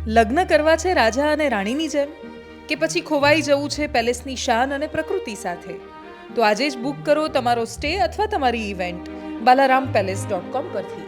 લગ્ન કરવા છે રાજા અને રાણીની જેમ, કે પછી ખોવાઈ જવું છે પેલેસની શાન અને પ્રકૃતિ સાથે? તો આજે જ બુક કરો તમારો સ્ટે અથવા તમારી ઇવેન્ટ balarampalace.com પરથી.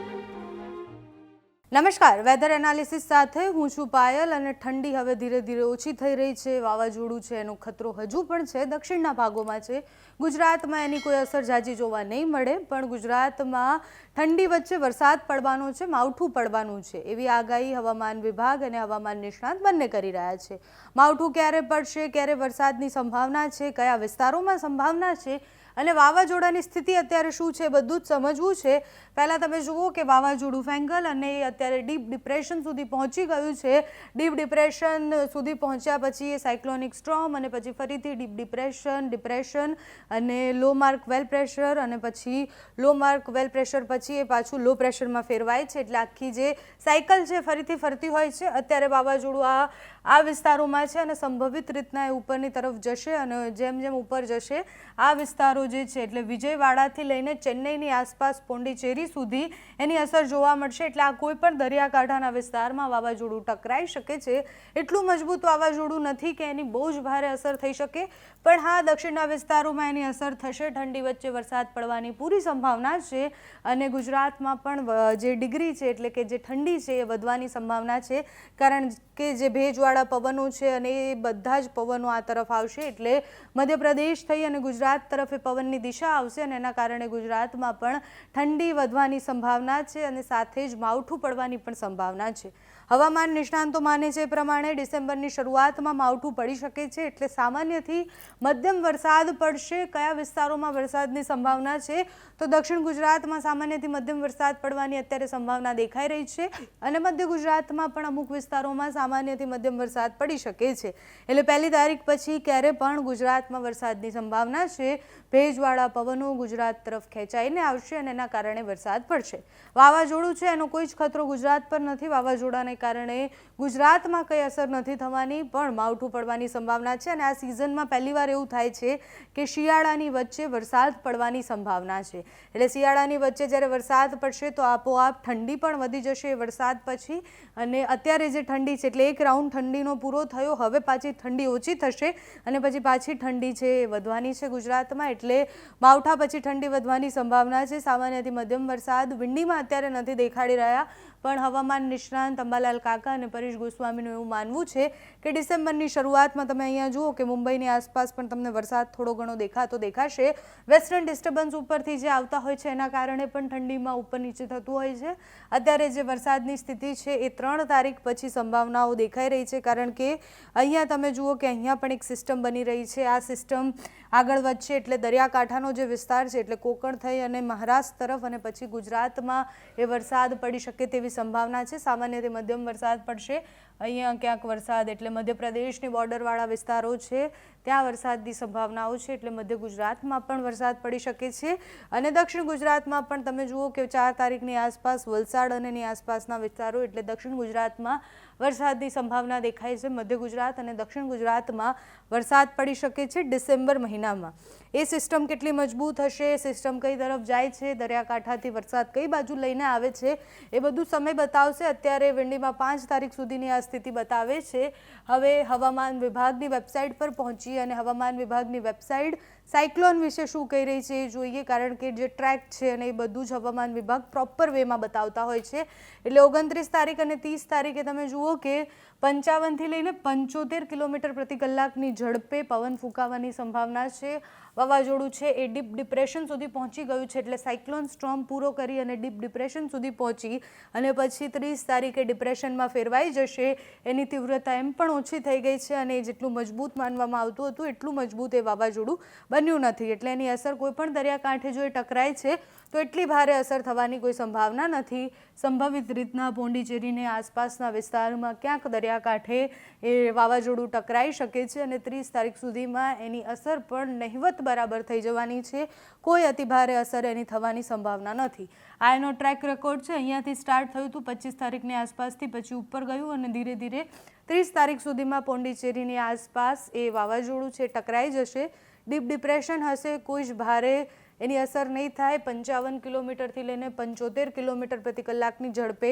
નમસ્કાર, વેધર એનાલિસિસ સાથે હું છું પાયલ. અને ઠંડી હવે ધીરે ધીરે ઓછી થઈ રહી છે. વાવાઝોડું છે એનો ખતરો હજુ પણ છે, દક્ષિણના ભાગોમાં છે. ગુજરાતમાં એની કોઈ અસર ઝાઝી જોવા નહીં મળે, પણ ગુજરાતમાં ઠંડી વચ્ચે વરસાદ પડવાનો છે, માવઠું પડવાનું છે, એવી આગાહી હવામાન વિભાગ અને હવામાન નિષ્ણાત બંને કરી રહ્યા છે. માવઠું ક્યારે પડશે, ક્યારે વરસાદની સંભાવના છે, કયા વિસ્તારોમાં સંભાવના છે અને વાવાઝોડાની સ્થિતિ અત્યારે શું છે, બધું જ સમજવું છે. પહેલાં તમે જુઓ કે વાવાઝોડું ફેંગલ અને અત્યારે ડીપ ડિપ્રેશન સુધી પહોંચી ગયું છે. ડીપ ડિપ્રેશન સુધી પહોંચ્યા પછી એ સાયક્લોનિક સ્ટ્રોમ અને પછી ફરીથી ડીપ ડિપ્રેશન અને લો માર્ક વેલ પ્રેશર અને પછી લો માર્ક વેલ પ્રેશર પછી એ પાછું લો પ્રેશરમાં ફેરવાય છે. એટલે આખી જે સાયકલ છે ફરીથી ફરતી હોય છે. અત્યારે વાવાઝોડું આ વિસ્તારોમાં છે અને સંભવિત રીતના એ ઉપરની તરફ જશે અને જેમ જેમ ઉપર જશે આ વિસ્તારો જે છે એટલે વિજયવાડાથી લઈને ચેન્નઈની આસપાસ પોંડિચેરી સુધી એની અસર જોવા મળશે. એટલે આ કોઈ પણ દરિયાકાંઠાના વિસ્તારમાં વાવાઝોડું ટકરાઈ શકે છે. એટલું મજબૂત વાવાઝોડું નથી કે એની બહુ જ ભારે અસર થઈ શકે, પણ હા, દક્ષિણના વિસ્તારોમાં એની અસર થશે. ઠંડી વચ્ચે વરસાદ પડવાની પૂરી સંભાવના છે અને ગુજરાતમાં પણ જે ડિગ્રી છે એટલે કે જે ઠંડી છે એ વધવાની સંભાવના છે, કારણ કે જે ભેજવાળા પવનો છે અને એ બધા જ પવનો આ તરફ આવશે. એટલે મધ્યપ્રદેશ થઈ અને ગુજરાત તરફ એ પવનની દિશા આવશે અને એના કારણે ગુજરાતમાં પણ ઠંડી વધવાની સંભાવના છે અને સાથે જ માવઠું પડવાની પણ સંભાવના છે. હવામાન નિષ્ણાંતો માને છે એ પ્રમાણે ડિસેમ્બરની શરૂઆતમાં માવઠું પડી શકે છે. એટલે સામાન્યથી મધ્યમ વરસાદ પડશે. કયા વિસ્તારોમાં વરસાદની સંભાવના છે? તો દક્ષિણ ગુજરાતમાં સામાન્યથી મધ્યમ વરસાદ પડવાની અત્યારે સંભાવના દેખાઈ રહી છે અને મધ્ય ગુજરાતમાં પણ અમુક વિસ્તારોમાં સામાન્યથી મધ્યમ વરસાદ પડી શકે છે. એટલે 1 તારીખ પછી ક્યારે પણ ગુજરાતમાં વરસાદની સંભાવના છે. ભેજવાળા પવનો ગુજરાત તરફ ખેંચાઈને આવશે અને એના કારણે વરસાદ પડશે. વાવાઝોડું છે એનો કોઈ જ ખતરો ગુજરાત પર નથી. વાવાઝોડાને કારણે ગુજરાતમાં કંઈ અસર નથી થવાની, પણ માવઠું પડવાની સંભાવના છે. અને આ સિઝનમાં પહેલીવાર એવું થાય છે કે શિયાળાની વચ્ચે વરસાદ પડવાની સંભાવના છે. એટલે શિયાળાની વચ્ચે જ્યારે વરસાદ પડશે તો આપોઆપ ઠંડી પણ વધી જશે વરસાદ પછી. અને અત્યારે જે ઠંડી છે એટલે એક રાઉન્ડ ઠંડીનો પૂરો થયો, હવે પાછી ઠંડી ઓછી થશે અને પછી પાછી ઠંડી છે એ વધવાની છે ગુજરાતમાં. એટલે માવઠા પછી ઠંડી વધવાની સંભાવના છે. સામાન્યથી મધ્યમ વરસાદ વિંડીમાં અત્યારે નથી દેખાડી રહ્યા, પણ હવામાન નિષ્ણાંત અંબાલાલ કાકા અને પરેશ ગોસ્વામીનું એવું માનવું છે કે ડિસેમ્બરની શરૂઆતમાં તમે અહીંયા જુઓ કે મુંબઈની આસપાસ પણ તમને વરસાદ થોડો ઘણો દેખાશે. વેસ્ટર્ન ડિસ્ટર્બન્સ ઉપરથી જે આવતા હોય છે એના કારણે પણ ઠંડીમાં ઉપર નીચે થતું હોય છે. અત્યારે જે વરસાદની સ્થિતિ છે એ 3 તારીખ પછી સંભાવનાઓ દેખાઈ રહી છે, કારણ કે અહીંયા તમે જુઓ કે અહીંયા પણ એક સિસ્ટમ બની રહી છે. આ સિસ્ટમ આગળ વધશે એટલે દરિયાકાંઠાનો જે વિસ્તાર છે એટલે કોંકણ થઈ અને મહારાષ્ટ્ર તરફ અને પછી ગુજરાતમાં એ વરસાદ પડી શકે તેવી સંભાવના છે. સામાન્યથી મધ્યમ વરસાદ પડશે. અહીંયા ક્યાંક વરસાદ એટલે મધ્યપ્રદેશની બોર્ડરવાળા વિસ્તારો છે ત્યાં વરસાદની સંભાવનાઓ છે. એટલે મધ્ય ગુજરાતમાં પણ વરસાદ પડી શકે છે અને દક્ષિણ ગુજરાતમાં પણ તમે જુઓ કે 4 તારીખની આસપાસ વલસાડ અને એની આસપાસના વિસ્તારો એટલે દક્ષિણ ગુજરાતમાં વરસાદની સંભાવના દેખાય છે. મધ્ય ગુજરાત અને દક્ષિણ ગુજરાતમાં વરસાદ પડી શકે છે ડિસેમ્બર મહિનામાં. એ સિસ્ટમ કેટલી મજબૂત હશે, સિસ્ટમ કઈ તરફ જાય છે, દરિયાકાંઠાથી વરસાદ કઈ બાજુ લઈને આવે છે, એ બધું સમય બતાવશે. અત્યારે વિંડીમાં 5 તારીખ સુધીની આ સ્થિતિ બતાવે છે. હવે હવામાન વિભાગની વેબસાઇટ પર પહોંચી અને હવામાન વિભાગની વેબસાઇટ સાયક્લોન વિશે શું કહી રહી છે એ જોઈએ, કારણ કે જે ટ્રેક છે અને એ બધું જ હવામાન વિભાગ પ્રોપર વેમાં બતાવતા હોય છે. એટલે 29 તારીખ અને 30 તારીખે તમે જુઓ કે 55થી લઈને 75 કિલોમીટર પ્રતિ કલાકની ઝડપે પવન ફૂંકાવાની સંભાવના છે. વાવાઝોડું છે એ ડીપ ડિપ્રેશન સુધી પહોંચી ગયું છે. એટલે સાયક્લોન સ્ટ્રોમ પૂરો કરી અને ડીપ ડિપ્રેશન સુધી પહોંચી અને પછી 30 તારીખે ડિપ્રેશનમાં ફેરવાઈ જશે. એની તીવ્રતા એમ પણ ઓછી થઈ ગઈ છે અને જેટલું મજબૂત માનવામાં આવતું હતું એટલું મજબૂત એ વાવાઝોડું બન્યું નથી. એટલે એની અસર કોઈ પણ દરિયાકાંઠે જો એ ટકરાય છે તો એટલી ભારે અસર થવાની કોઈ સંભાવના નથી. સંભવિત રીતના પોંડિચેરીને આસપાસના વિસ્તારમાં ક્યાંક દરિયાકાંઠે એ વાવાઝોડું ટકરાઈ શકે છે અને 30 તારીખ સુધીમાં એની અસર પણ નહિવત બરાબર થઈ જવાની છે. કોઈ અતિભારે અસર એની થવાની સંભાવના નથી. આ એનો ટ્રેક રેકોર્ડ છે. અહીંયાથી સ્ટાર્ટ થયું હતું 25 તારીખની આસપાસથી, પછી ઉપર ગયું અને ધીરે ધીરે 30 તારીખ સુધીમાં પોંડિચેરીની આસપાસ એ વાવાઝોડું છે ટકરાઈ જશે. ડીપ ડિપ્રેશન હશે, કોઈ જ ભારે એની અસર નહીં થાય. 55 કિલોમીટરથી લઈને 75 કિલોમીટર પ્રતિ કલાકની ઝડપે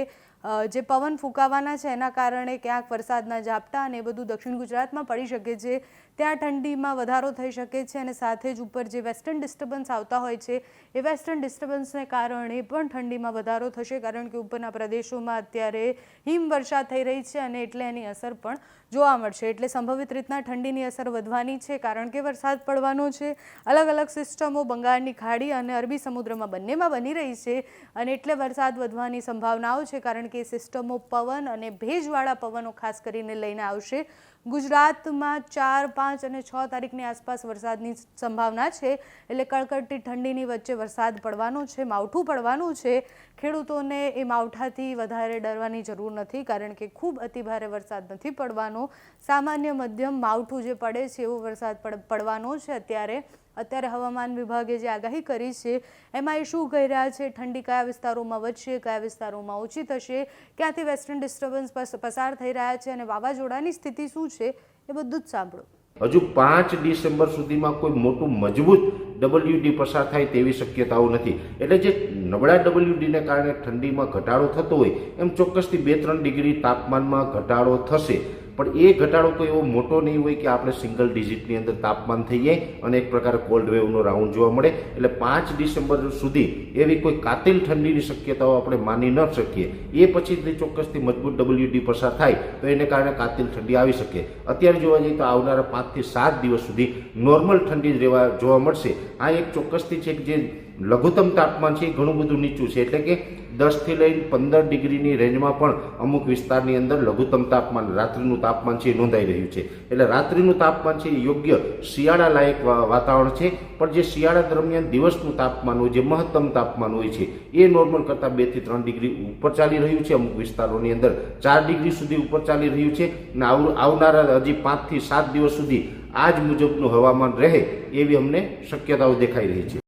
જે પવન ફૂંકાવાના છે એના કારણે ક્યાંક વરસાદના ઝાપટા અને એ બધું દક્ષિણ ગુજરાતમાં પડી શકે છે. ત્યાં ઠંડીમાં વધારો થઈ શકે છે અને સાથે જ ઉપર જે વેસ્ટર્ન ડિસ્ટર્બન્સ આવતા હોય છે એ વેસ્ટર્ન ડિસ્ટર્બન્સને કારણે પણ ઠંડીમાં વધારો થશે, કારણ કે ઉપરના પ્રદેશોમાં અત્યારે હિમવર્ષા થઈ રહી છે અને એટલે એની અસર પણ જોવા મળશે. એટલે સંભવિત રીતના ઠંડીની અસર વધવાની છે, કારણ કે વરસાદ પડવાનો છે. અલગ અલગ સિસ્ટમો બંગાળની ખાડી અને અરબી સમુદ્રમાં બંનેમાં બની રહી છે અને એટલે વરસાદ વધવાની સંભાવનાઓ છે, કારણ કે સિસ્ટમો પવન અને ભેજવાળા પવનો ખાસ કરીને લઈને આવશે. ગુજરાતમાં 4, 5 અને 6 તારીખની આસપાસ વરસાદની સંભાવના છે. એટલે કડકડતી ઠંડીની વચ્ચે વરસાદ પડવાનો છે, માવઠું પડવાનું છે. ખેડૂતોને એ માવઠાથી વધારે ડરવાની જરૂર નથી, કારણ કે ખૂબ અતિભારે વરસાદ નથી પડવાનો. સામાન્ય મધ્યમ માવઠું જે પડે છે એવો વરસાદ પડવાનો છે. અત્યારે હવામાન વિભાગે જે આગાહી કરી છે એમાં એ શું કહી રહ્યા છે, ઠંડી કયા વિસ્તારોમાં વધશે, કયા વિસ્તારોમાં ઓછી થશે, ક્યાંથી વેસ્ટર્ન ડિસ્ટર્બન્સ પસાર થઈ રહ્યા છે અને વાવાઝોડાની સ્થિતિ શું છે એ બધું જ સાંભળો. હજુ 5 ડિસેમ્બર સુધીમાં કોઈ મોટું મજબૂત WD પસાર થાય તેવી શક્યતાઓ નથી. એટલે જે નબળા WDને કારણે ઠંડીમાં ઘટાડો થતો હોય એમ ચોક્કસથી 2-3 ડિગ્રી તાપમાનમાં ઘટાડો થશે, પણ એ ઘટાડો કોઈ એવો મોટો નહીં હોય કે આપણે સિંગલ ડિજિટની અંદર તાપમાન થઈ જાય અને એક પ્રકારે કોલ્ડ વેવનો રાઉન્ડ જોવા મળે. એટલે 5 ડિસેમ્બર સુધી એવી કોઈ કાતિલ ઠંડીની શક્યતાઓ આપણે માની ન શકીએ. એ પછી ચોક્કસથી મજબૂત WD પસાર થાય તો એને કારણે કાતિલ ઠંડી આવી શકે. અત્યારે જોવા જઈએ તો આવનારા 5 થી 7 દિવસ સુધી નોર્મલ ઠંડી જોવા મળશે. આ એક ચોક્કસથી છે કે જે લઘુત્તમ તાપમાન છે એ ઘણું બધું નીચું છે, એટલે કે 10 થી લઈને 15 ડિગ્રીની રેન્જમાં પણ અમુક વિસ્તારની અંદર લઘુત્તમ તાપમાન રાત્રિનું તાપમાન છે એ નોંધાઈ રહ્યું છે. એટલે રાત્રિનું તાપમાન છે એ યોગ્ય શિયાળા લાયક વાતાવરણ છે, પણ જે શિયાળા દરમિયાન દિવસનું તાપમાન હોય, જે મહત્તમ તાપમાન હોય છે એ નોર્મલ કરતાં 2 થી 3 ડિગ્રી ઉપર ચાલી રહ્યું છે. અમુક વિસ્તારોની અંદર 4 ડિગ્રી સુધી ઉપર ચાલી રહ્યું છે અને આવનારા હજી 5 થી 7 દિવસ સુધી આ જ મુજબનું હવામાન રહે એવી અમને શક્યતાઓ દેખાઈ રહી છે.